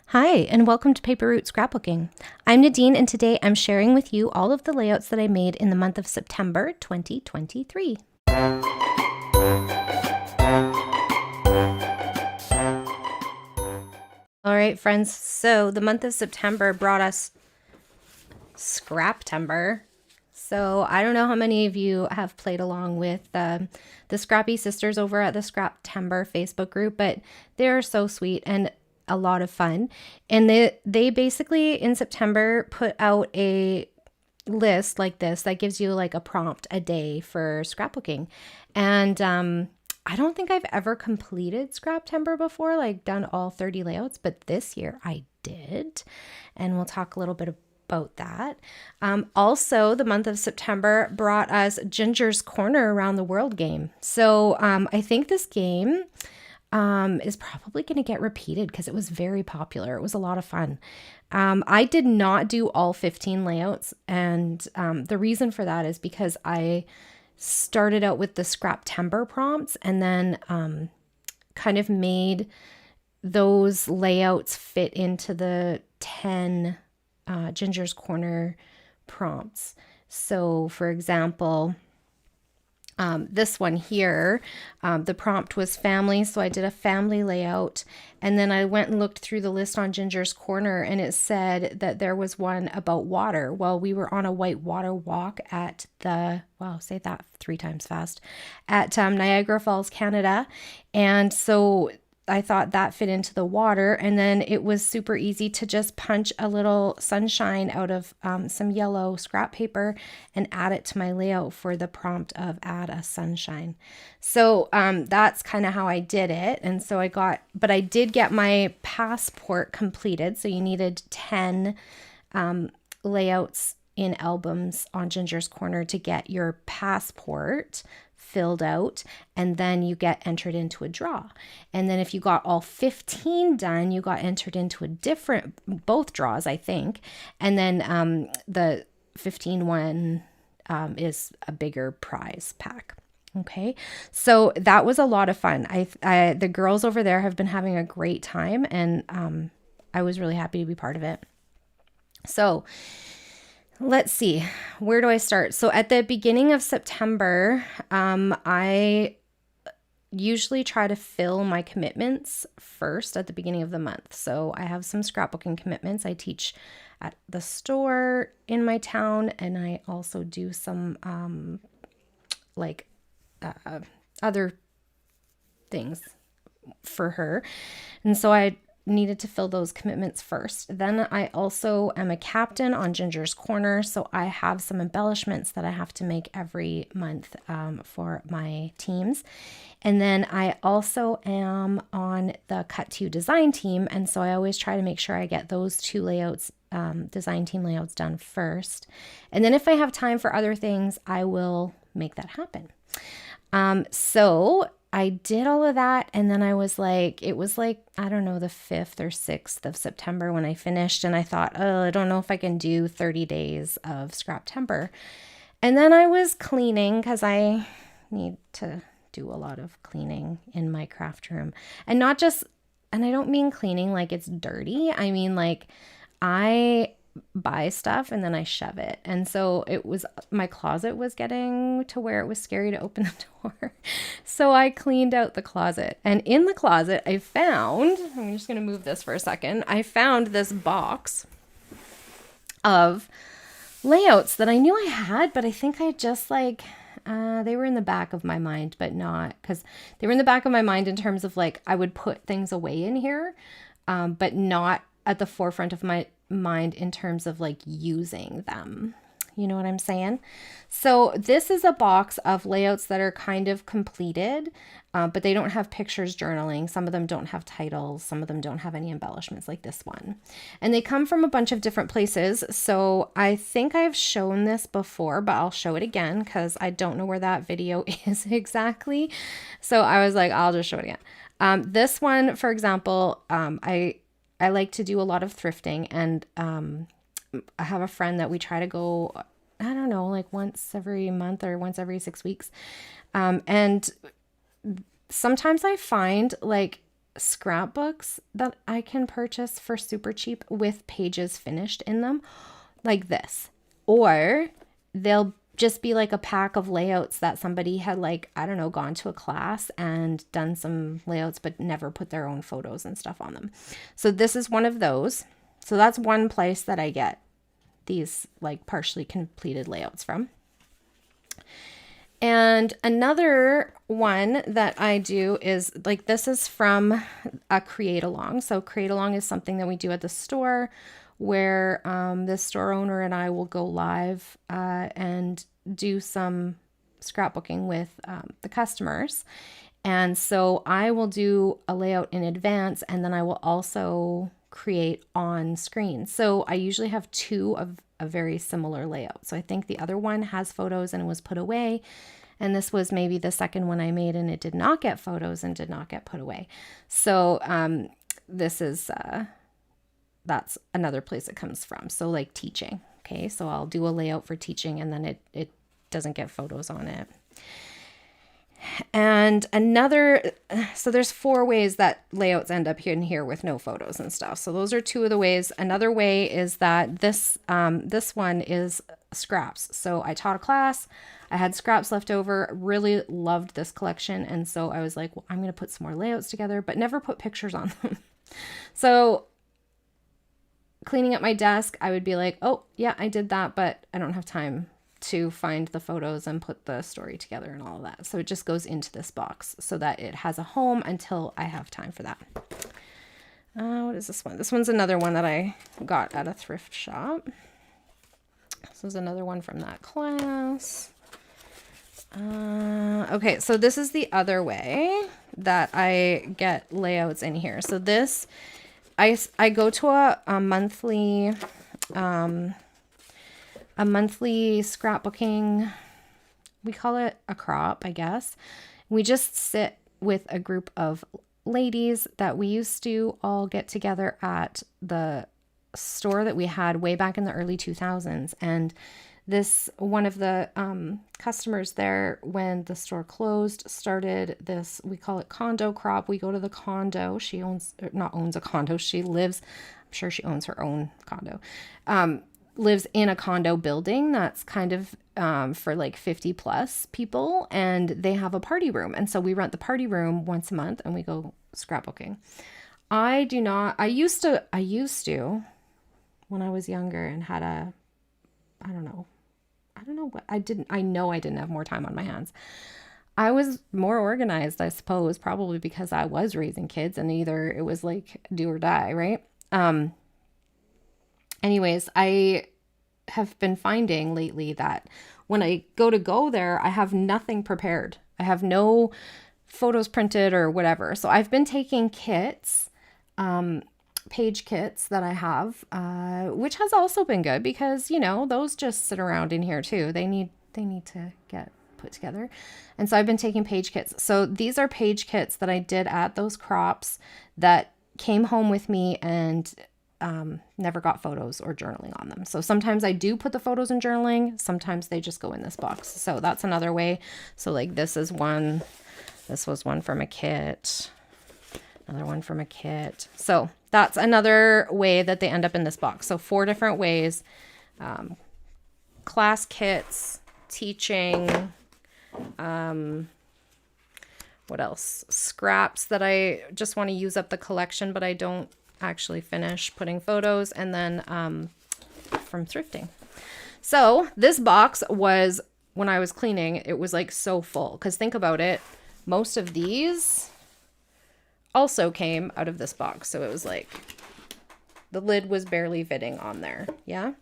Hi, and welcome to Paper Route Scrapbooking. I'm Nadine, and today I'm sharing with you all of the layouts that I made in the month of September 2023. All right, friends, so the month of September brought us Scraptember. So I don't know how many of you have played along with the Scrappy Sisters over at the Scraptember Facebook group, but they're so sweet and a lot of fun. And they basically in September put out a list like this that gives you like a prompt a day for scrapbooking. And I don't think I've ever completed Scraptember before, like done all 30 layouts, but this year I did. And we'll talk a little bit about that. Also, the month of September brought us Ginger's Corner Around the World game. So I think this game is probably going to get repeated because it was very popular. It was a lot of fun. I did not do all 15 layouts, and the reason for that is because I started out with the Scraptember prompts and then kind of made those layouts fit into the 10 Ginger's Corner prompts. So, for example, this one here, the prompt was family, so I did a family layout, and then I went and looked through the list on Ginger's Corner, and it said that there was one about water. Well, we were on a white water walk at the, wow, say that 3 times fast, at Niagara Falls, Canada, and so I thought that fit into the water, and then it was super easy to just punch a little sunshine out of some yellow scrap paper and add it to my layout for the prompt of add a sunshine. So that's kind of how I did it. And so but I did get my passport completed. So you needed 10 layouts in albums on Ginger's Corner to get your passport filled out, and then you get entered into a draw. And then if you got all 15 done, you got entered into both draws, I think. And then the 15 one is a bigger prize pack. Okay, so that was a lot of fun. The girls over there have been having a great time, and I was really happy to be part of it. So let's see, where do I start? So at the beginning of September, I usually try to fill my commitments first at the beginning of the month. So I have some scrapbooking commitments. I teach at the store in my town, and I also do some other things for her. And so I needed to fill those commitments first. Then I also am a captain on Ginger's Corner, so I have some embellishments that I have to make every month for my teams. And then I also am on the Cut To design team, and so I always try to make sure I get those 2 layouts, design team layouts, done first. And then if I have time for other things, I will make that happen. So I did all of that, and then it was like, I don't know, the 5th or 6th of September when I finished, and I thought, oh, I don't know if I can do 30 days of Scraptember. And then I was cleaning because I need to do a lot of cleaning in my craft room. And I don't mean cleaning like it's dirty. I mean like I buy stuff and then I shove it. And so my closet was getting to where it was scary to open the door. So I cleaned out the closet. And in the closet, I'm just going to move this for a second. I found this box of layouts that I knew I had, but I think I just they were in the back of my mind, but not, because they were in the back of my mind in terms of like, I would put things away in here, but not at the forefront of my mind in terms of like using them. You know what I'm saying? So this is a box of layouts that are kind of completed, but they don't have pictures journaling. Some of them don't have titles. Some of them don't have any embellishments like this one. And they come from a bunch of different places. So I think I've shown this before, but I'll show it again because I don't know where that video is exactly. So I was like, I'll just show it again. This one, for example, I like to do a lot of thrifting, and I have a friend that we try to go, I don't know, like once every month or once every 6 weeks. And sometimes I find like scrapbooks that I can purchase for super cheap with pages finished in them, like this. Or they'll just be like a pack of layouts that somebody had, like, I don't know, gone to a class and done some layouts but never put their own photos and stuff on them. So this is one of those. So that's one place that I get these like partially completed layouts from. And another one that I do is like, this is from a create along. So create along is something that we do at the store where the store owner and I will go live and do some scrapbooking with the customers. And so I will do a layout in advance, and then I will also create on screen. So I usually have two of a very similar layout. So I think the other one has photos and it was put away. And this was maybe the second one I made and it did not get photos and did not get put away. So this is, that's another place it comes from. So like teaching. Okay. So I'll do a layout for teaching and then it doesn't get photos on it. And another, so there's 4 ways that layouts end up in here with no photos and stuff. So those are 2 of the ways. Another way is that this one is scraps. So I taught a class, I had scraps left over, really loved this collection. And so I was like, well, I'm going to put some more layouts together, but never put pictures on them. So cleaning up my desk, I would be like, oh yeah, I did that, but I don't have time to find the photos and put the story together and all of that. So it just goes into this box so that it has a home until I have time for that. What is this one? This one's another one that I got at a thrift shop. This is another one from that class. Okay, so this is the other way that I get layouts in here. So this, I go to a monthly scrapbooking, we call it a crop, I guess. We just sit with a group of ladies that we used to all get together at the store that we had way back in the early 2000s. And this, one of the customers there, when the store closed, started this, we call it condo crop. We go to the condo. She owns, not owns a condo. She lives, I'm sure she owns her own condo. Lives in a condo building that's kind of for like 50 plus people, and they have a party room. And so we rent the party room once a month and we go scrapbooking. I used to when I was younger and had a, I don't know what I know I didn't have more time on my hands. I was more organized, I suppose, probably because I was raising kids and either it was like do or die, right? Anyways, I have been finding lately that when I go there, I have nothing prepared. I have no photos printed or whatever. So I've been taking kits, page kits that I have, which has also been good because, you know, those just sit around in here too. They need to get put together. And so I've been taking page kits. So these are page kits that I did at those crops that came home with me and never got photos or journaling on them. So sometimes I do put the photos in journaling. Sometimes they just go in this box. So that's another way. So like this was one from a kit, another one from a kit. So that's another way that they end up in this box. So 4 different ways, class kits, teaching, what else? Scraps that I just want to use up the collection, but I don't actually finish putting photos, and then from thrifting. So this box was, when I was cleaning, it was like so full, because think about it, most of these also came out of this box. So it was like the lid was barely fitting on there. Yeah.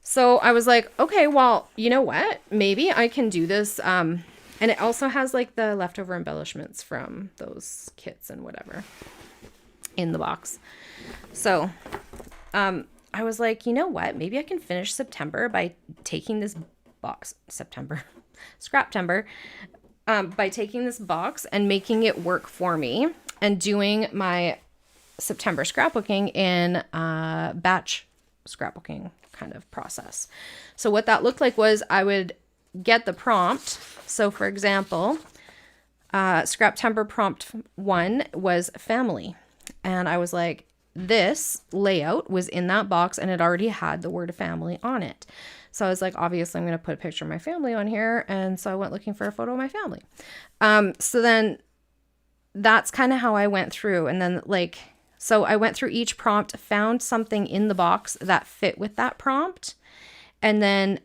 So I was like, okay, well, you know what? Maybe I can do this. And it also has like the leftover embellishments from those kits and whatever in the box. So I was like, you know what? Maybe I can finish September by taking this box, Scraptember, by taking this box and making it work for me and doing my September scrapbooking in batch scrapbooking kind of process. So what that looked like was I would get the prompt. So for example, Scraptember prompt 1 was family. And I was like, this layout was in that box and it already had the word family on it. So I was like, obviously I'm going to put a picture of my family on here. And so I went looking for a photo of my family. So then that's kind of how I went through. And then so I went through each prompt, found something in the box that fit with that prompt. And then,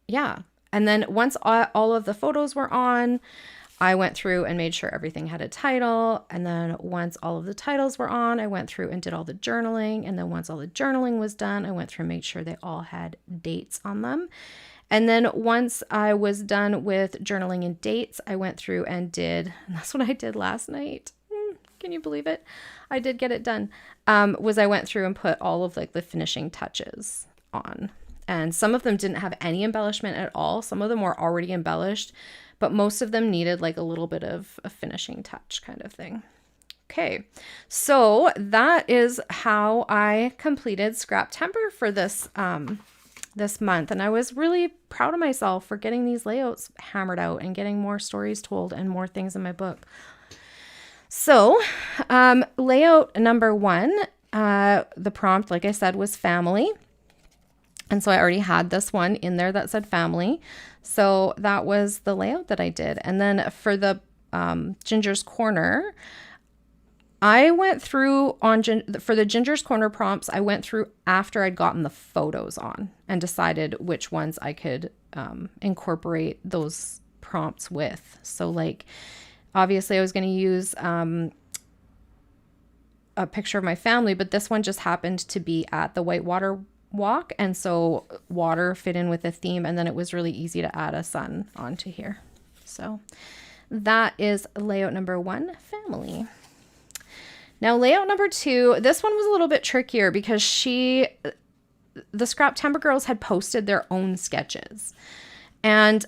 yeah. And then once all of the photos were on, I went through and made sure everything had a title. And then once all of the titles were on, I went through and did all the journaling. And then once all the journaling was done, I went through and made sure they all had dates on them. And then once I was done with journaling and dates, I went through and that's what I did last night. Can you believe it? I did get it done. I went through and put all of the finishing touches on. And some of them didn't have any embellishment at all. Some of them were already embellished, but most of them needed a little bit of a finishing touch kind of thing. Okay, so that is how I completed Scraptember for this month. And I was really proud of myself for getting these layouts hammered out and getting more stories told and more things in my book. So layout number 1, the prompt, like I said, was family. And so I already had this one in there that said family. So that was the layout that I did. And then for the Ginger's Corner, I went through for the Ginger's Corner prompts, I went through after I'd gotten the photos on and decided which ones I could incorporate those prompts with. So obviously I was going to use a picture of my family, but this one just happened to be at the Whitewater Walk. And so water fit in with the theme. And then it was really easy to add a sun onto here. So that is layout number 1, family. Now layout number 2, this one was a little bit trickier because the Scraptember girls had posted their own sketches. And,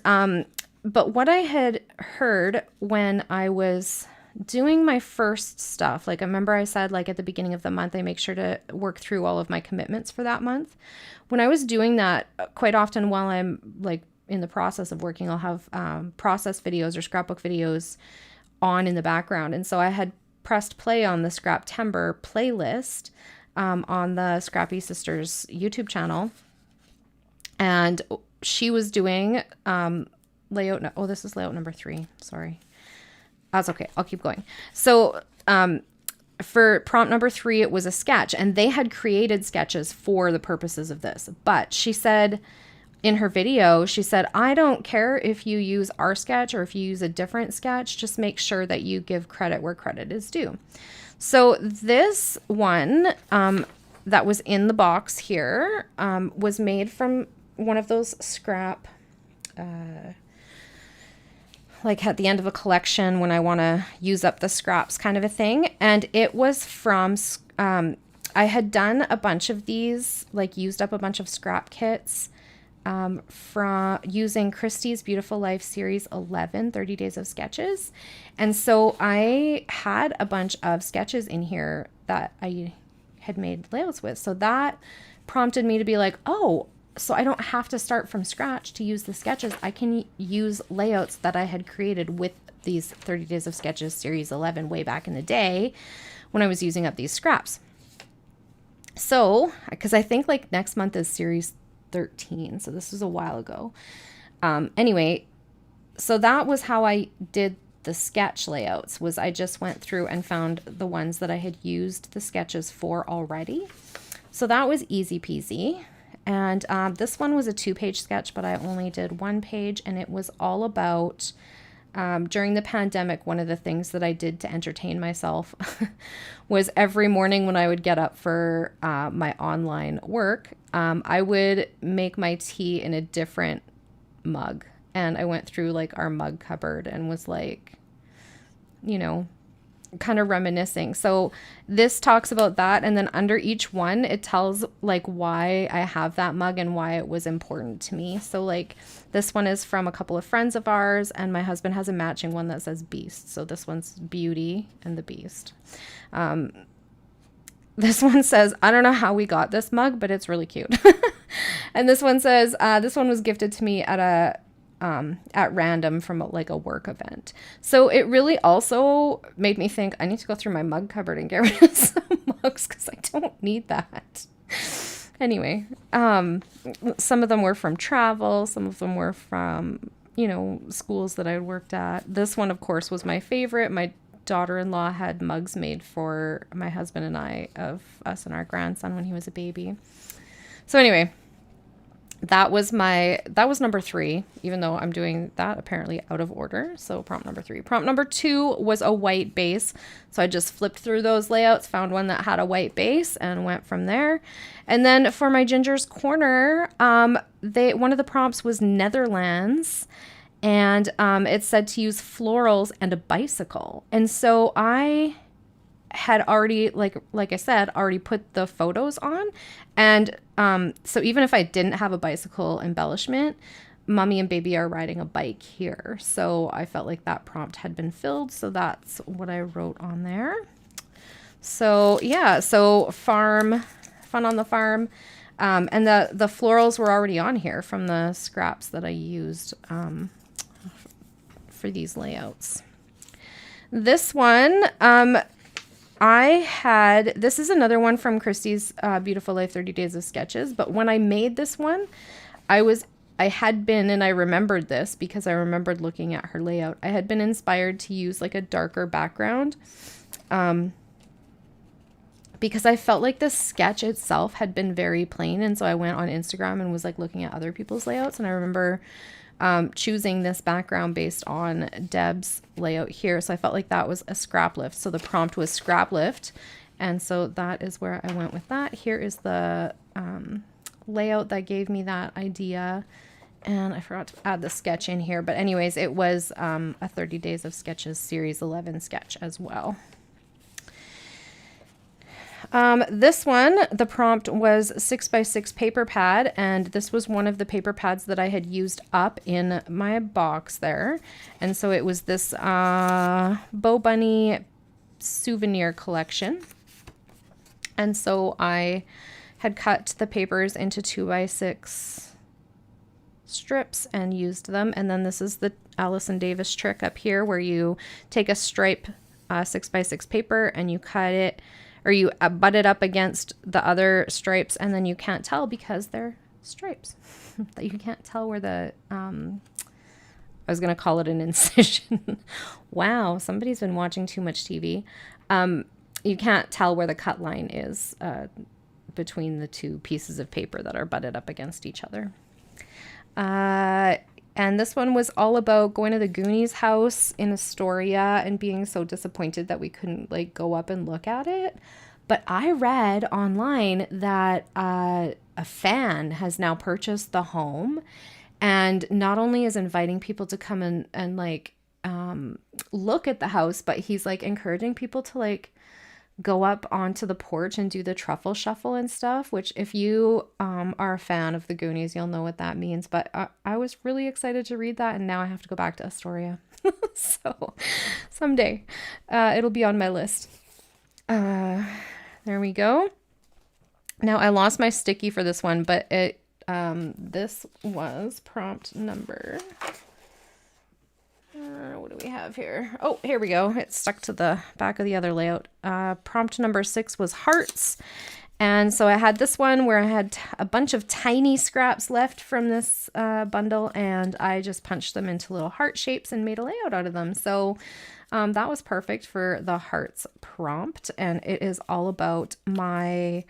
but what I had heard when I was doing my first stuff, I remember I said at the beginning of the month, I make sure to work through all of my commitments for that month. When I was doing that, quite often while I'm in the process of working, I'll have process videos or scrapbook videos on in the background. And so I had pressed play on the Scraptember playlist on the Scrappy Sisters YouTube channel. And she was doing this is layout number 3. Sorry. That's okay. I'll keep going. So for prompt number 3, it was a sketch, and they had created sketches for the purposes of this. But she said in her video, I don't care if you use our sketch or if you use a different sketch, just make sure that you give credit where credit is due. So this one that was in the box here was made from one of those scrap at the end of a collection when I want to use up the scraps kind of a thing. And it was from, I had done a bunch of these, used up a bunch of scrap kits from using Christie's Beautiful Life Series 11, 30 Days of Sketches. And so I had a bunch of sketches in here that I had made layouts with. So that prompted me to be oh, so I don't have to start from scratch to use the sketches. I can use layouts that I had created with these 30 Days of Sketches Series 11 way back in the day when I was using up these scraps. So, because I think next month is Series 13. So this was a while ago. Anyway, so that was how I did the sketch layouts, was I just went through and found the ones that I had used the sketches for already. So that was easy peasy. And this one was a 2-page sketch, but I only did 1 page, and it was all about during the pandemic, one of the things that I did to entertain myself was every morning when I would get up for my online work, I would make my tea in a different mug. And I went through our mug cupboard and was kind of reminiscing. So this talks about that. And then under each one, it tells why I have that mug and why it was important to me. So this one is from a couple of friends of ours, and my husband has a matching one that says Beast. So this one's Beauty and the Beast. This one says, I don't know how we got this mug, but it's really cute. And this one says, this one was gifted to me at at random from like a work event. So it really also made me think I need to go through my mug cupboard and get rid of some mugs because I don't need that. Anyway, some of them were from travel. Some of them were from, schools that I worked at. This one, of course, was my favorite. My daughter-in-law had mugs made for my husband and I of us and our grandson when he was a baby. So anyway, that was number 3, even though I'm doing that apparently out of order. So prompt number 3. Prompt number 2 was a white base. So I just flipped through those layouts, found one that had a white base and went from there. And then for my Ginger's Corner, one of the prompts was Netherlands. And it said to use florals and a bicycle. And so I had already, like I said, already put the photos on. And so even if I didn't have a bicycle embellishment, Mommy and Baby are riding a bike here. So I felt like that prompt had been filled. So that's what I wrote on there. So yeah, so fun on the farm. And the florals were already on here from the scraps that I used for these layouts. This one, this is another one from Christy's Beautiful Life 30 Days of Sketches. But when I made this one, and I remembered this because I remembered looking at her layout. I had been inspired to use like a darker background because I felt like the sketch itself had been very plain. And so I went on Instagram and was like looking at other people's layouts. And I remember choosing this background based on Deb's layout here. So I felt like that was a scrap lift. So the prompt was scrap lift. And so that is where I went with that. Here is the layout that gave me that idea. And I forgot to add the sketch in here. But anyways, it was a 30 Days of Sketches Series 11 sketch as well. This one, the prompt was 6x6 paper pad, and this was one of the paper pads that I had used up in my box there. And so it was this Bo Bunny souvenir collection. And so I had cut the papers into 2x6 strips and used them. And then this is the Allison Davis trick up here where you take a stripe 6x6 paper and you cut it, or you butt it up against the other stripes, and then you can't tell because they're stripes. You can't tell where the, I was going to call it an incision. Wow, somebody's been watching too much TV. You can't tell where the cut line is between the two pieces of paper that are butted up against each other. And this one was all about going to the Goonies house in Astoria and being so disappointed that we couldn't like go up and look at it. But I read online that a fan has now purchased the home and not only is inviting people to come and like look at the house, but he's like encouraging people to like go up onto the porch and do the truffle shuffle and stuff, which if you are a fan of the Goonies, you'll know what that means. But I was really excited to read that, and now I have to go back to Astoria. So someday it'll be on my list. There we go. Now I lost my sticky for this one, but this was prompt number... what do we have here? Oh, here we go. It's stuck to the back of the other layout. Prompt number 6 was hearts. And so I had this one where I had a bunch of tiny scraps left from this bundle, and I just punched them into little heart shapes and made a layout out of them. So that was perfect for the hearts prompt. And it is all about my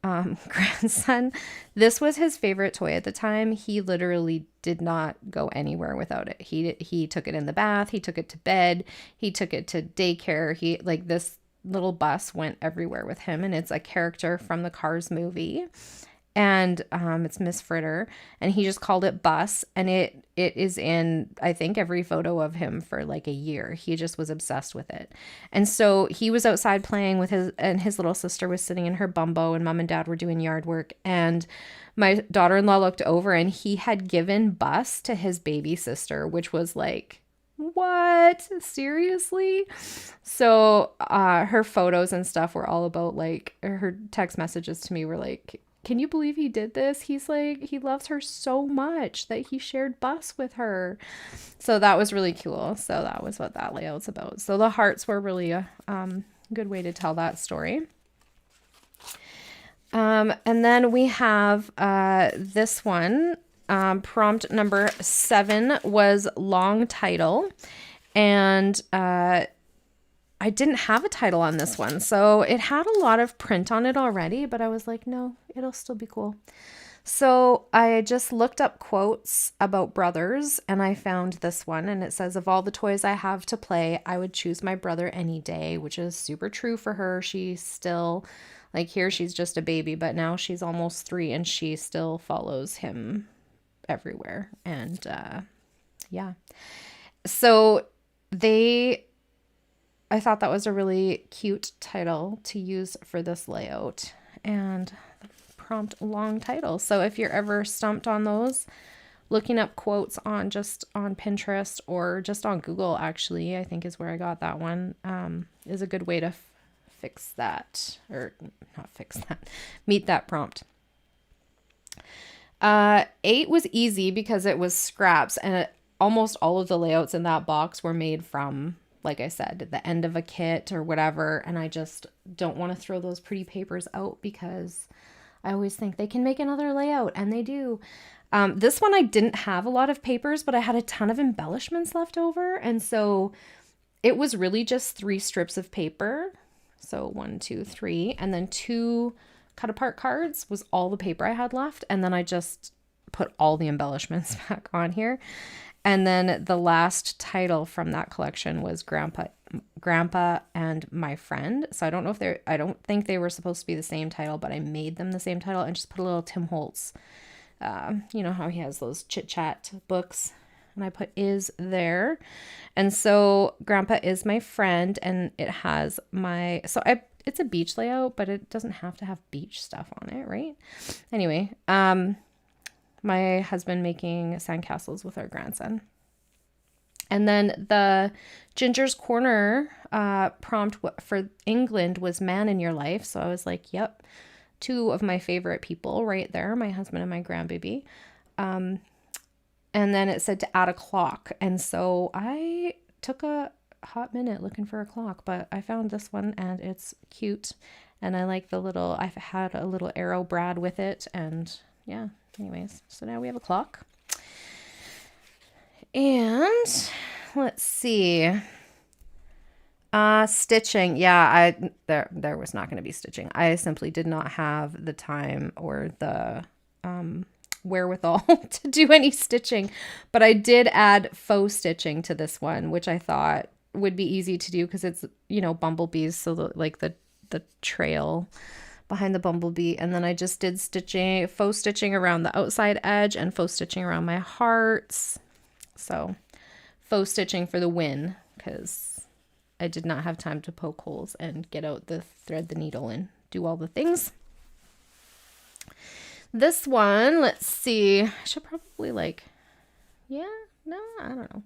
grandson. This was his favorite toy at the time. He literally did not go anywhere without it. He took it in the bath, he took it to bed, he took it to daycare. This little bus went everywhere with him, and it's a character from the Cars movie. And it's Miss Fritter, and he just called it Bus, and it is in, I think, every photo of him for like a year. He just was obsessed with it. And so he was outside playing with his little sister was sitting in her bumbo, and Mom and Dad were doing yard work, and my daughter-in-law looked over, and he had given Bus to his baby sister, which was like, what? Seriously? So her photos and stuff were all about like, her text messages to me were like, can you believe he did this? He's like, he loves her so much that he shared bus with her. So that was really cool. So that was what that layout's about. So the hearts were really a good way to tell that story. And then we have this one. Prompt number 7 was long title. And I didn't have a title on this one. So it had a lot of print on it already, but I was like, no, it'll still be cool. So I just looked up quotes about brothers and I found this one, and it says, of all the toys I have to play, I would choose my brother any day, which is super true for her. She's still, like, here she's just a baby, but now she's almost 3 and she still follows him everywhere. And yeah. So I thought that was a really cute title to use for this layout, and prompt long title. So if you're ever stumped on those, looking up quotes on Pinterest or just on Google, actually, I think is where I got that one, is a good way to fix that, or not fix that, meet that prompt. 8 was easy because it was scraps, and almost all of the layouts in that box were made from, like I said, the end of a kit or whatever. And I just don't want to throw those pretty papers out because I always think they can make another layout, and they do. This one, I didn't have a lot of papers, but I had a ton of embellishments left over. And so it was really just 3 strips of paper. So 1, 2, 3, and then 2 cut apart cards was all the paper I had left. And then I just put all the embellishments back on here. And then the last title from that collection was Grandpa and My Friend. So I don't think they were supposed to be the same title, but I made them the same title and just put a little Tim Holtz. You know how he has those chit chat books, and I put is there. And so Grandpa is my friend, and it has it's a beach layout, but it doesn't have to have beach stuff on it, right? Anyway, my husband making sandcastles with our grandson. And then the Ginger's Corner prompt for England was man in your life. So I was like, yep, 2 of my favorite people right there, my husband and my grandbaby. And then it said to add a clock. And so I took a hot minute looking for a clock, but I found this one and it's cute. And I like I've had a little arrow brad with it, and yeah. Anyways, so now we have a clock. And let's see. Stitching. Yeah, there was not going to be stitching. I simply did not have the time or the wherewithal to do any stitching. But I did add faux stitching to this one, which I thought would be easy to do because it's, bumblebees, so the trail behind the bumblebee. And then I just did faux stitching around the outside edge and faux stitching around my hearts. So faux stitching for the win, because I did not have time to poke holes and get out the thread, the needle, and do all the things. This one, let's see, I should probably I don't know.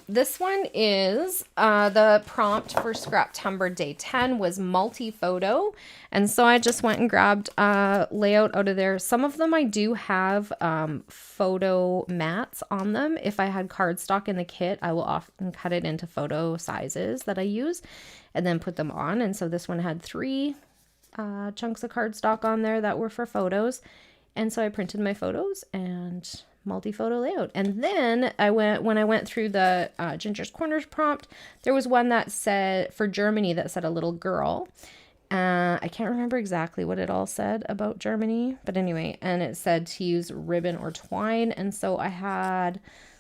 This one is the prompt for Scraptember Day 10 was multi-photo. And so I just went and grabbed a layout out of there. Some of them I do have photo mats on them. If I had cardstock in the kit, I will often cut it into photo sizes that I use and then put them on. And so this one had 3 chunks of cardstock on there that were for photos. And so I printed my photos and multi-photo layout. And then when I went through the Ginger's Corners prompt, there was one that said for Germany that said a little girl. I can't remember exactly what it all said about Germany, but anyway, and it said to use ribbon or twine. And so I had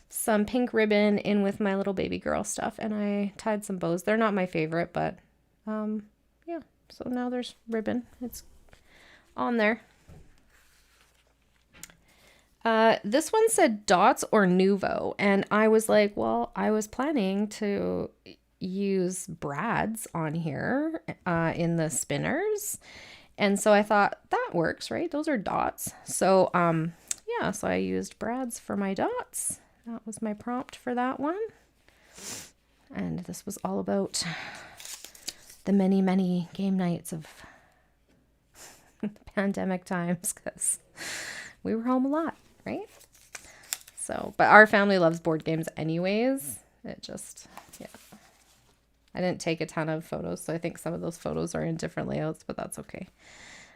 some pink ribbon in with my little baby girl stuff, and I tied some bows. They're not my favorite, but yeah. So now there's ribbon. It's on there. This one said dots or Nuvo, and I was like, well, I was planning to use brads on here in the spinners, and so I thought that works, right? Those are dots. So yeah, so I used brads for my dots. That was my prompt for that one. And this was all about the many game nights of pandemic times, because we were home a lot, right? So, but our family loves board games anyways. It just, yeah. I didn't take a ton of photos, so I think some of those photos are in different layouts, but that's okay.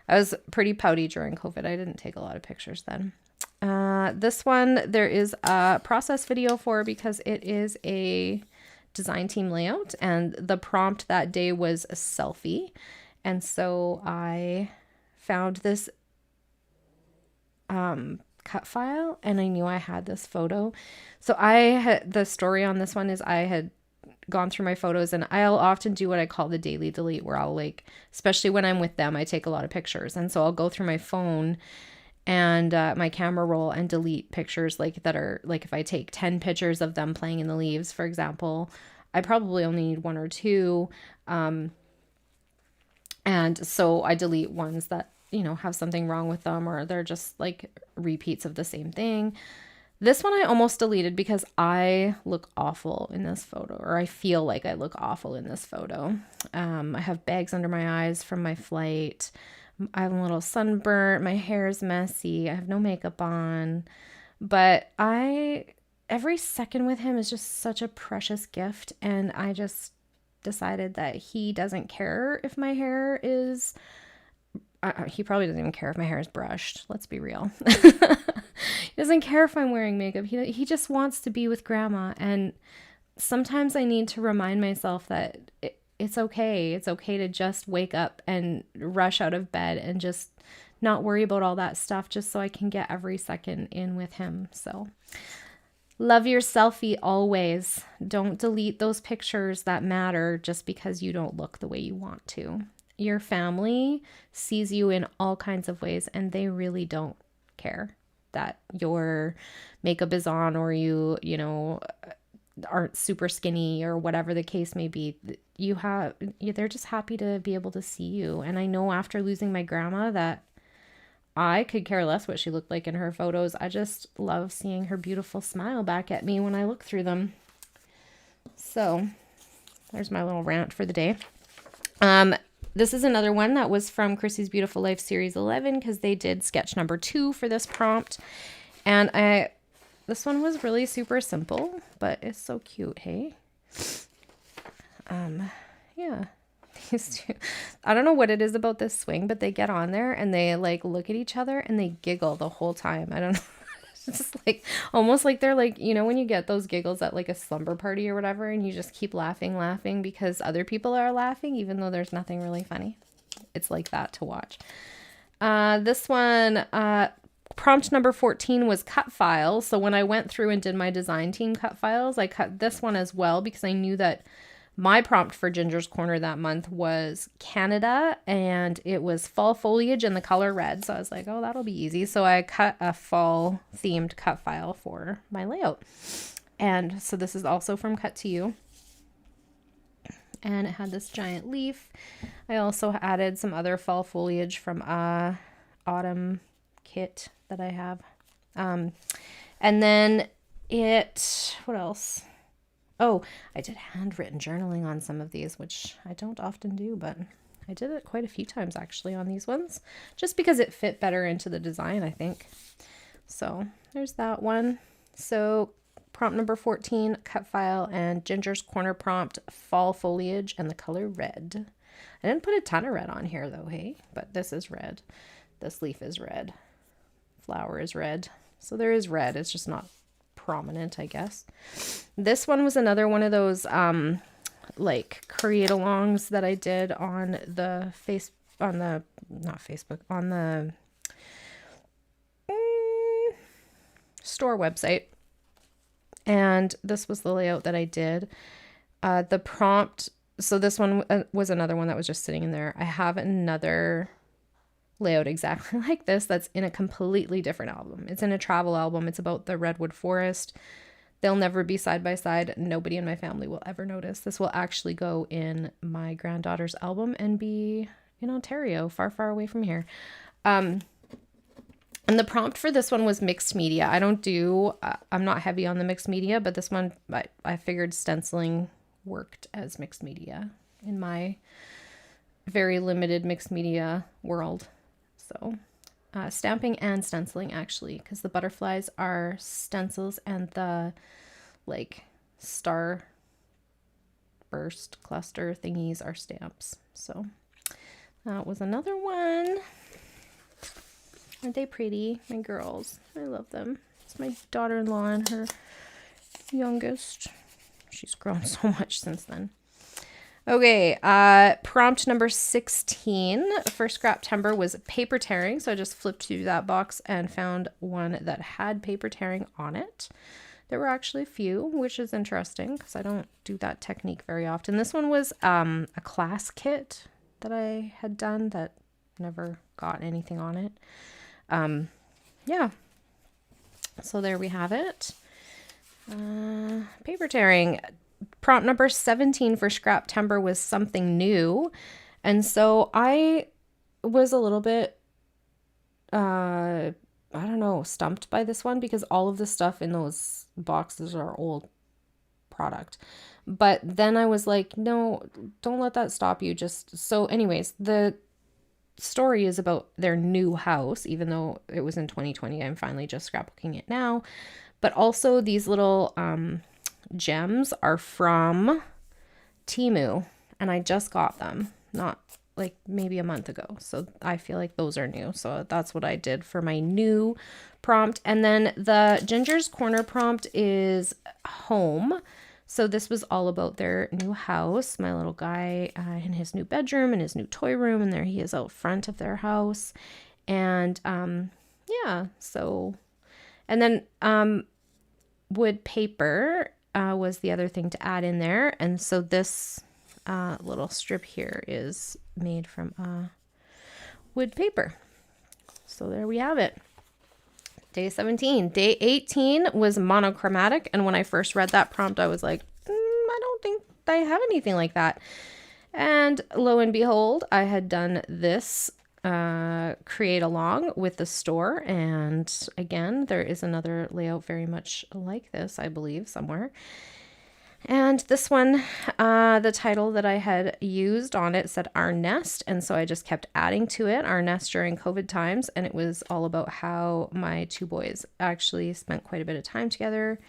I was pretty pouty during COVID. I didn't take a lot of pictures then. This one, there is a process video for because it is a design team layout, and the prompt that day was a selfie. And so I found this cut file, and I knew I had this photo. So the story on this one is I had gone through my photos, and I'll often do what I call the daily delete, where I'll especially when I'm with them, I take a lot of pictures. And so I'll go through my phone and my camera roll and delete pictures that are if I take 10 pictures of them playing in the leaves, for example, I probably only need 1 or 2. And so I delete ones that, have something wrong with them, or they're just repeats of the same thing. This one I almost deleted because I look awful in this photo, or I feel like I look awful in this photo. I have bags under my eyes from my flight. I have a little sunburnt. My hair is messy. I have no makeup on. But every second with him is just such a precious gift. And I just decided that he doesn't care if my hair is... he probably doesn't even care if my hair is brushed. Let's be real. He doesn't care if I'm wearing makeup. He just wants to be with grandma. And sometimes I need to remind myself that it's okay. It's okay to just wake up and rush out of bed and just not worry about all that stuff, just so I can get every second in with him. So love your selfie always. Don't delete those pictures that matter just because you don't look the way you want to. Your family sees you in all kinds of ways, and they really don't care that your makeup is on, or you aren't super skinny, or whatever the case may be. They're just happy to be able to see you. And I know after losing my grandma that I could care less what she looked like in her photos. I just love seeing her beautiful smile back at me when I look through them. So there's my little rant for the day. This is another one that was from Chrissy's Beautiful Life Series 11, because they did sketch number 2 for this prompt. And this one was really super simple, but it's so cute, hey? Yeah. These two, I don't know what it is about this swing, but they get on there and they look at each other and they giggle the whole time. I don't know. It's just almost like they're when you get those giggles at a slumber party or whatever, and you just keep laughing because other people are laughing, even though there's nothing really funny. It's like that to watch. This one, prompt number 14 was cut files. So when I went through and did my design team cut files, I cut this one as well, because I knew that my prompt for Ginger's Corner that month was Canada, and it was fall foliage and the color red. So I was like, oh, that'll be easy. So I cut a fall themed cut file for my layout. And so this is also from Cut to You. And it had this giant leaf. I also added some other fall foliage from autumn kit that I have. And then what else? Oh, I did handwritten journaling on some of these, which I don't often do, but I did it quite a few times actually on these ones, just because it fit better into the design, I think. So there's that one. So prompt number 14, cut file, and Ginger's Corner prompt, fall foliage and the color red. I didn't put a ton of red on here though, hey, but this is red. This leaf is red. Flower is red. So there is red. It's just not prominent, I guess. This one was another one of those create alongs that I did on the store website. And this was the layout that I did. The prompt, so this one was another one that was just sitting in there. I have another layout exactly like this that's in a completely different album. It's in a travel album. It's about the Redwood Forest. They'll never be side by side. Nobody in my family will ever notice. This will actually go in my granddaughter's album and be in Ontario, far, far away from here. And the prompt for this one was mixed media. I'm not heavy on the mixed media, but this one, I figured stenciling worked as mixed media in my very limited mixed media world. So stamping and stenciling, actually, because the butterflies are stencils and the like star burst cluster thingies are stamps. So that was another one. Aren't they pretty? My girls. I love them. It's my daughter-in-law and her youngest. She's grown so much since then. Okay, prompt number 16 for Scraptember was paper tearing. So I just flipped through that box and found one that had paper tearing on it. There were actually a few, which is interesting because I don't do that technique very often. This one was a class kit that I had done that never got anything on it. Yeah, so there we have it. Paper tearing. Prompt number 17 for Scraptember was something new. And so I was a little bit, I don't know, stumped by this one because all of the stuff in those boxes are old product. But then I was like, no, don't let that stop you. So anyways, the story is about their new house, even though it was in 2020. I'm finally just scrapbooking it now. But also these little gems are from Temu, and I just got them not like maybe a month ago, so I feel like those are new. So that's what I did for my new prompt. And then the Ginger's Corner prompt is home. So this was all about their new house, my little guy in his new bedroom and his new toy room, and there he is out front of their house. And yeah, so, and then wood paper was the other thing to add in there. And so this little strip here is made from wood paper. So there we have it. Day 17. Day 18 was monochromatic. And when I first read that prompt, I was like, I don't think I have anything like that. And lo and behold, I had done this create along with the store. And again, there is another layout very much like this, I believe, somewhere. And this one, the title that I had used on it said Our Nest. And so I just kept adding to it, Our Nest during COVID times. And it was all about how my two boys actually spent quite a bit of time together.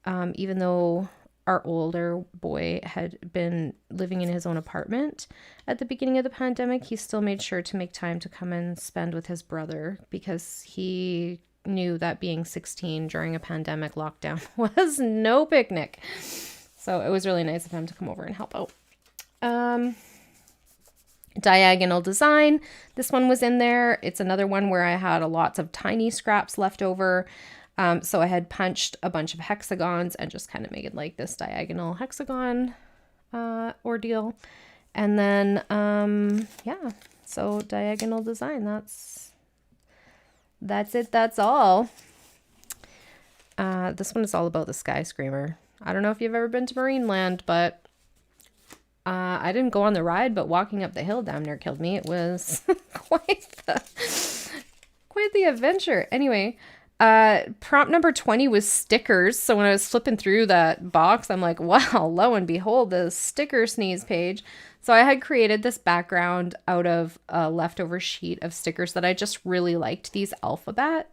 Even though our older boy had been living in his own apartment at the beginning of the pandemic, he still made sure to make time to come and spend with his brother because he knew that being 16 during a pandemic lockdown was no picnic. So it was really nice of him to come over and help out. Diagonal design. This one was in there. It's another one where I had lots of tiny scraps left over. So I had punched a bunch of hexagons and just kind of made like this diagonal hexagon ordeal. And then, yeah, so diagonal design, that's it. That's all. This one is all about the Sky Screamer. I don't know if you've ever been to Marineland, but I didn't go on the ride, but walking up the hill damn near killed me. It was quite the adventure. Anyway, prompt number 20 was stickers. So when I was flipping through that box, I'm like, wow, lo and behold, the sticker sneeze page. So I had created this background out of a leftover sheet of stickers that I just really liked, these alphabet,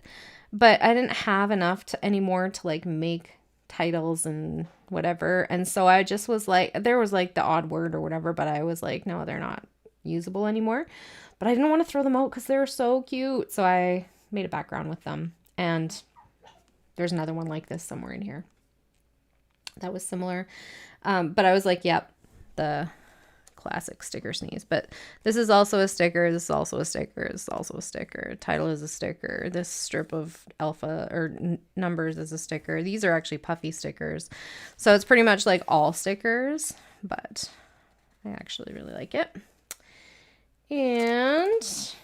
but I didn't have enough anymore to like make titles and whatever. And so I just was like, there was like the odd word or whatever, but I was like, no, they're not usable anymore. But I didn't want to throw them out because they were so cute. So I made a background with them. And there's another one like this somewhere in here that was similar. But I was like, yep, the classic sticker sneeze. But this is also a sticker. This is also a sticker. This is also a sticker. Title is a sticker. This strip of alpha or numbers is a sticker. These are actually puffy stickers. So it's pretty much like all stickers, but I actually really like it. And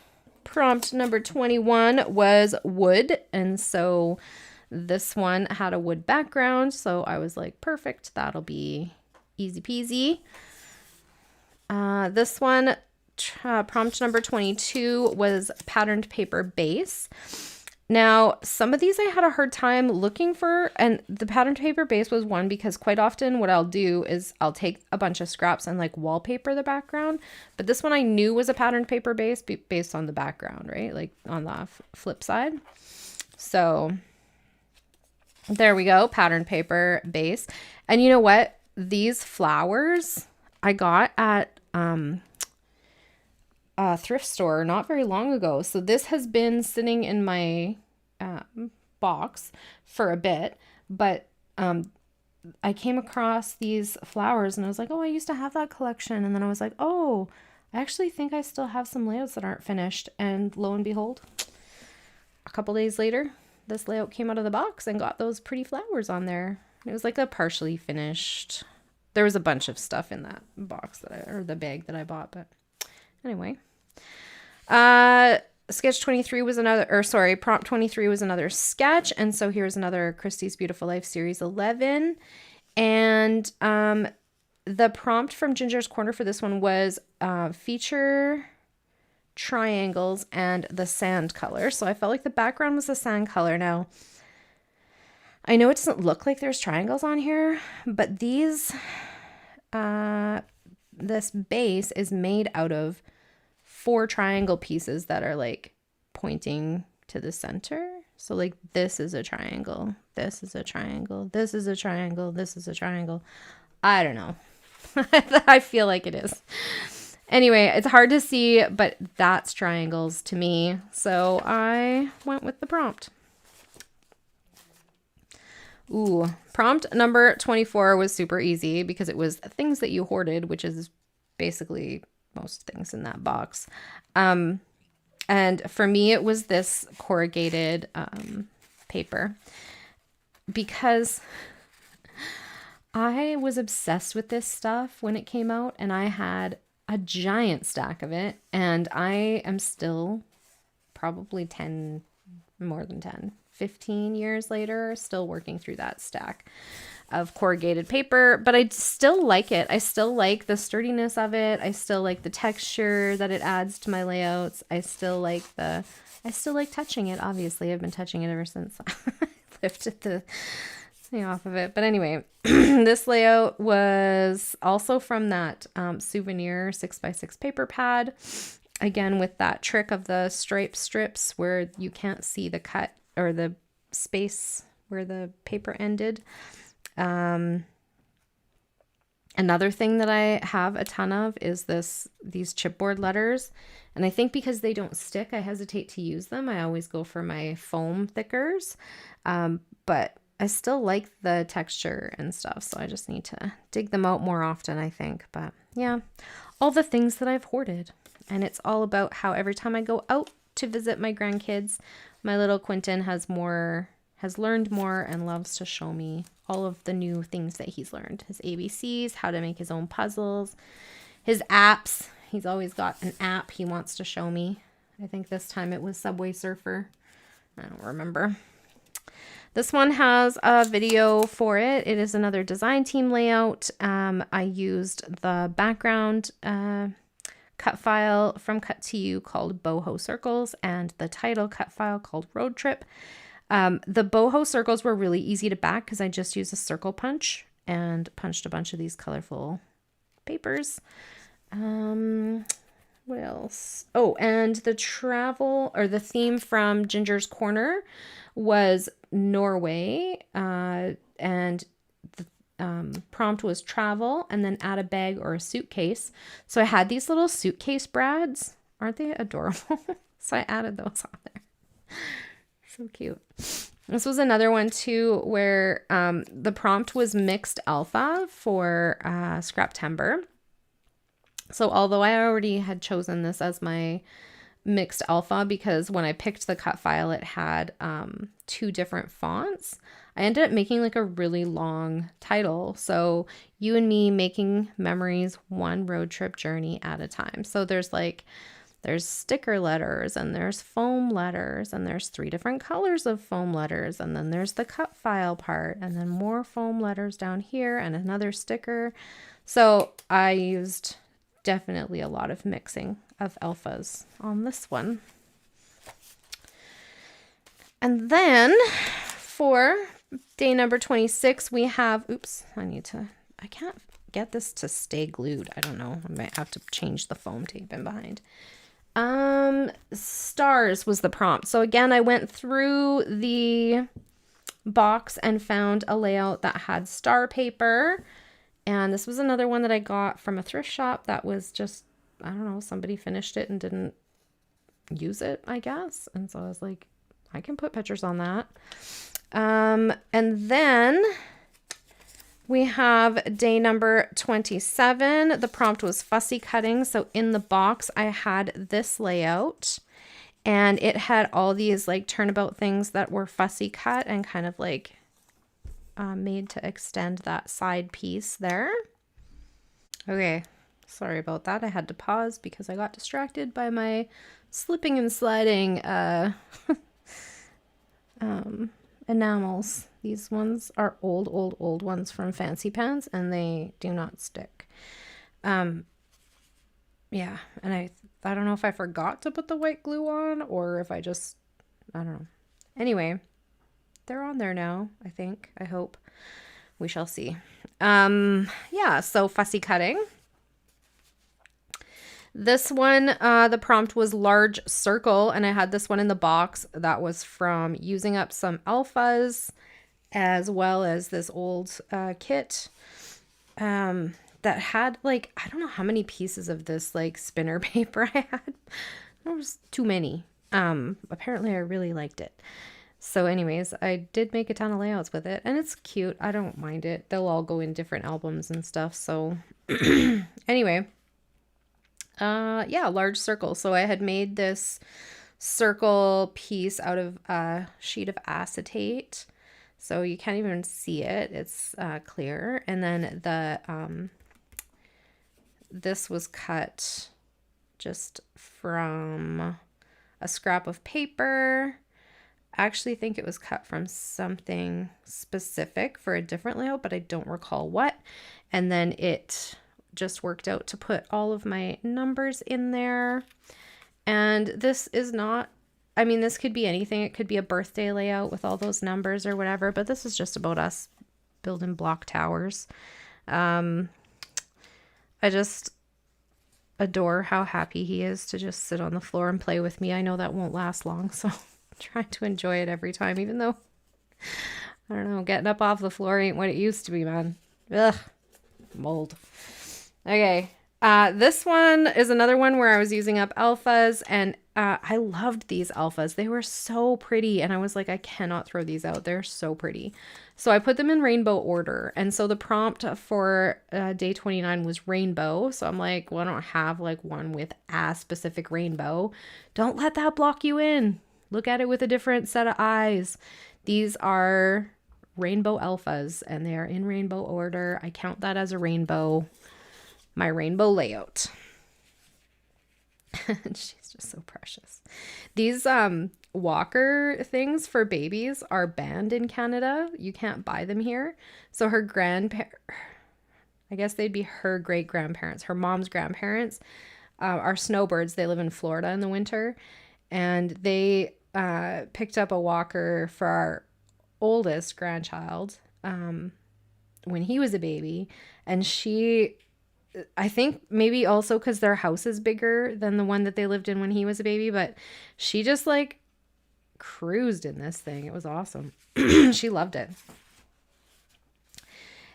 prompt number 21 was wood. And so this one had a wood background. So I was like, perfect. That'll be easy peasy. This one, prompt number 22 was patterned paper base. Now, some of these I had a hard time looking for, and the pattern paper base was one because quite often what I'll do is I'll take a bunch of scraps and like wallpaper the background. But this one I knew was a pattern paper base based on the background, right? Like on the flip side. So there we go, pattern paper base. And you know what? These flowers I got at a thrift store not very long ago. So this has been sitting in my box for a bit, but I came across these flowers and I was like, oh, I used to have that collection. And then I was like, oh, I actually think I still have some layouts that aren't finished. And lo and behold, a couple days later, this layout came out of the box and got those pretty flowers on there. It was like a partially finished. There was a bunch of stuff in that box or the bag that I bought, but anyway. Sketch 23 was prompt 23 was another sketch. And so here's another Christie's Beautiful Life Series 11. And the prompt from Ginger's Corner for this one was feature triangles and the sand color. So I felt like the background was the sand color. Now, I know it doesn't look like there's triangles on here, but this base is made out of 4 triangle pieces that are like pointing to the center. So like this is a triangle, this is a triangle, this is a triangle, this is a triangle. I don't know. I feel like it is. Anyway, it's hard to see, but that's triangles to me. So I went with the prompt. Ooh, prompt number 24 was super easy because it was things that you hoarded, which is basically most things in that box. And for me, it was this corrugated paper because I was obsessed with this stuff when it came out, and I had a giant stack of it, and I am still probably 15 years later, still working through that stack of corrugated paper, but I still like it. I still like the sturdiness of it. I still like the texture that it adds to my layouts. I still like touching it. Obviously, I've been touching it ever since I lifted the thing off of it. But anyway, this layout was also from that souvenir 6x6 paper pad. Again, with that trick of the stripe strips where you can't see the cut or the space where the paper ended. Another thing that I have a ton of is these chipboard letters. And I think because they don't stick, I hesitate to use them. I always go for my foam thickers. But I still like the texture and stuff. So I just need to dig them out more often, I think. But yeah, all the things that I've hoarded. And it's all about how every time I go out to visit my grandkids, my little Quentin has learned more and loves to show me all of the new things that he's learned. His ABCs, how to make his own puzzles, his apps. He's always got an app he wants to show me. I think this time it was Subway Surfer. I don't remember. This one has a video for it. It is another design team layout. I used the background cut file from Cut to You called Boho Circles and the title cut file called Road Trip. The boho circles were really easy to back because I just used a circle punch and punched a bunch of these colorful papers. What else? Oh, and the theme from Ginger's Corner was Norway. And the prompt was travel and then add a bag or a suitcase. So I had these little suitcase brads. Aren't they adorable? So I added those on there. So cute. This was another one too where the prompt was mixed alpha for Scraptember. So although I already had chosen this as my mixed alpha because when I picked the cut file it had 2 different fonts, I ended up making like a really long title. So You and Me Making Memories, One Road Trip Journey at a Time. So there's sticker letters and there's foam letters and there's 3 different colors of foam letters. And then there's the cut file part and then more foam letters down here and another sticker. So I used definitely a lot of mixing of alphas on this one. And then for day number 26, we have, oops, I can't get this to stay glued. I don't know. I might have to change the foam tape in behind. Stars was the prompt. So again, I went through the box and found a layout that had star paper. And this was another one that I got from a thrift shop that was just, I don't know, somebody finished it and didn't use it, I guess. And so I was like, I can put pictures on that. And then we have day number 27. The prompt was fussy cutting. So in the box, I had this layout, and it had all these like turnabout things that were fussy cut and kind of like made to extend that side piece there. Okay, sorry about that. I had to pause because I got distracted by my slipping and sliding enamels. These ones are old ones from Fancy Pants, and they do not stick. Yeah, and I don't know if I forgot to put the white glue on or if I don't know. Anyway, they're on there now, I think. I hope. We shall see. Yeah, so fussy cutting. This one, the prompt was large circle, and I had this one in the box that was from using up some alphas, as well as this old kit that had like, I don't know how many pieces of this like spinner paper I had. There was too many. Apparently I really liked it. So anyways, I did make a ton of layouts with it, and it's cute. I don't mind it. They'll all go in different albums and stuff. So anyway, yeah, large circle. So I had made this circle piece out of a sheet of acetate. So you can't even see it. It's clear. And then the this was cut just from a scrap of paper. I actually think it was cut from something specific for a different layout, but I don't recall what. And then it just worked out to put all of my numbers in there. And this is not, I mean, this could be anything. It could be a birthday layout with all those numbers or whatever, but this is just about us building block towers. I just adore how happy he is to just sit on the floor and play with me. I know that won't last long, so trying to enjoy it every time, even though, I don't know, getting up off the floor ain't what it used to be, man. Ugh, mold. Okay, this one is another one where I was using up alphas, and I loved these alphas. They were so pretty, and I was like, I cannot throw these out. They're so pretty. So I put them in rainbow order, and so the prompt for day 29 was rainbow. So I'm like, well, I don't have like one with a specific rainbow. Don't let that block you in. Look at it with a different set of eyes. These are rainbow alphas, and they are in rainbow order. I count that as a rainbow, my rainbow layout. She's just so precious. These walker things for babies are banned in Canada. You can't buy them here. So her I guess they'd be her great grandparents, her mom's grandparents, are snowbirds. They live in Florida in the winter. And they picked up a walker for our oldest grandchild when he was a baby. And she, I think maybe also because their house is bigger than the one that they lived in when he was a baby, but she just like cruised in this thing. It was awesome. She loved it.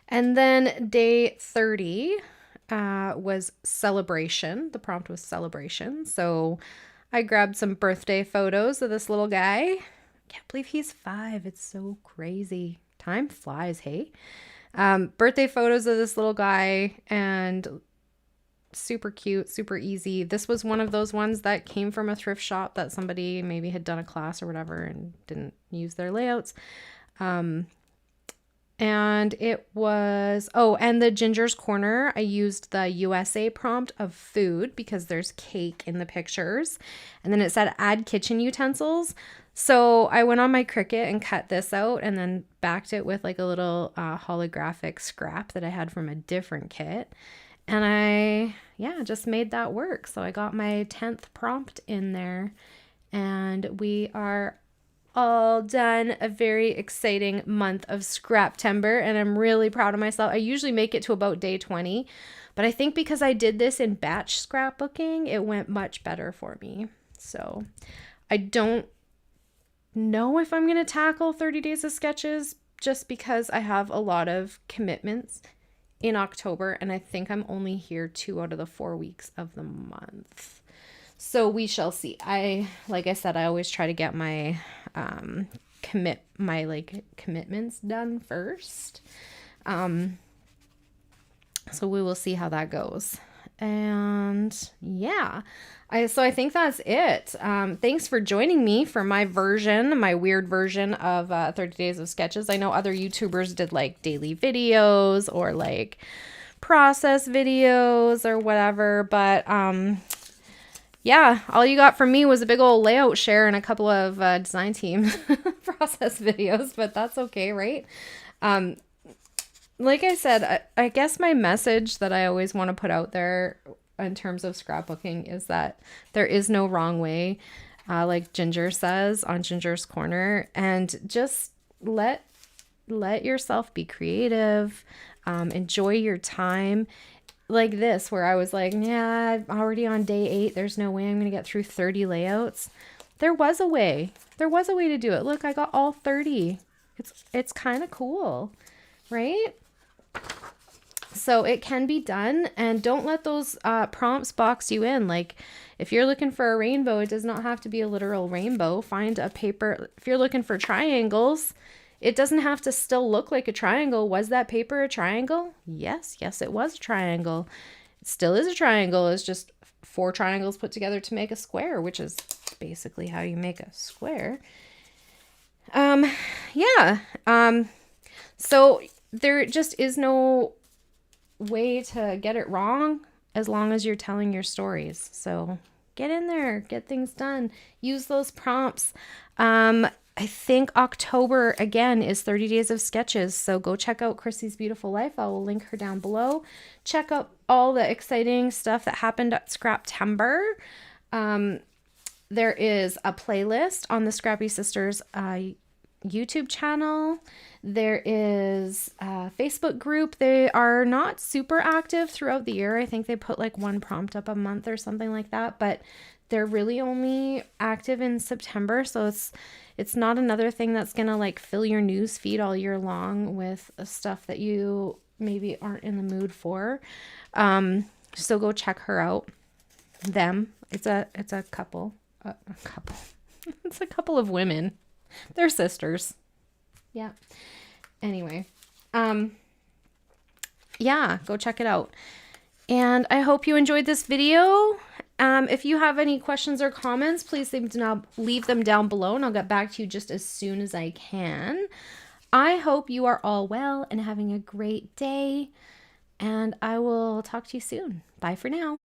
And then day 30 was celebration. The prompt was celebration. So I grabbed some birthday photos of this little guy. Can't believe he's 5. It's so crazy. Time flies, hey? Birthday photos of this little guy, and super cute, super easy. This was one of those ones that came from a thrift shop that somebody maybe had done a class or whatever and didn't use their layouts. And it was, oh, and the Ginger's Corner, I used the USA prompt of food because there's cake in the pictures. And then it said add kitchen utensils. So I went on my Cricut and cut this out and then backed it with like a little holographic scrap that I had from a different kit. And I, yeah, just made that work. So I got my 10th prompt in there, and we are all done. A very exciting month of Scraptember, and I'm really proud of myself. I usually make it to about day 20, but I think because I did this in batch scrapbooking, it went much better for me. So I don't know if I'm going to tackle 30 days of sketches just because I have a lot of commitments in October, and I think I'm only here 2 out of the 4 weeks of the month. So we shall see. Like I said, I always try to get my commitments done first. So we will see how that goes. And yeah, I think that's it. Thanks for joining me for my weird version of 30 Days of Sketches. I know other YouTubers did like daily videos or like process videos or whatever, but yeah, all you got from me was a big old layout share and a couple of design team process videos, but that's okay, right? Like I said, I guess my message that I always want to put out there in terms of scrapbooking is that there is no wrong way, like Ginger says on Ginger's Corner, and just let yourself be creative, enjoy your time. Like this, where I was like, yeah, I'm already on day 8. There's no way I'm going to get through 30 layouts. There was a way. There was a way to do it. Look, I got all 30. It's kind of cool, right? So it can be done, and don't let those prompts box you in. Like if you're looking for a rainbow, it does not have to be a literal rainbow. Find a paper. If you're looking for triangles, it doesn't have to still look like a triangle. Was that paper a triangle? Yes, it was a triangle. It still is a triangle. It's just 4 triangles put together to make a square, which is basically how you make a square. Yeah. So there just is no way to get it wrong as long as you're telling your stories. So get in there, get things done, use those prompts. I think October again is 30 Days of Sketches. So go check out Chrissy's Beautiful Life. I will link her down below. Check out all the exciting stuff that happened at Scraptember. There is a playlist on the Scrappy Sisters YouTube channel. There is a Facebook group. They are not super active throughout the year. I think they put like 1 prompt up a month or something like that, but they're really only active in September. So it's not another thing that's gonna like fill your news feed all year long with stuff that you maybe aren't in the mood for. So go check her out. It's a couple. It's a couple of women. They're sisters. Yeah. Anyway, yeah, go check it out. And I hope you enjoyed this video. If you have any questions or comments, please leave them down below, and I'll get back to you just as soon as I can. I hope you are all well and having a great day, and I will talk to you soon. Bye for now.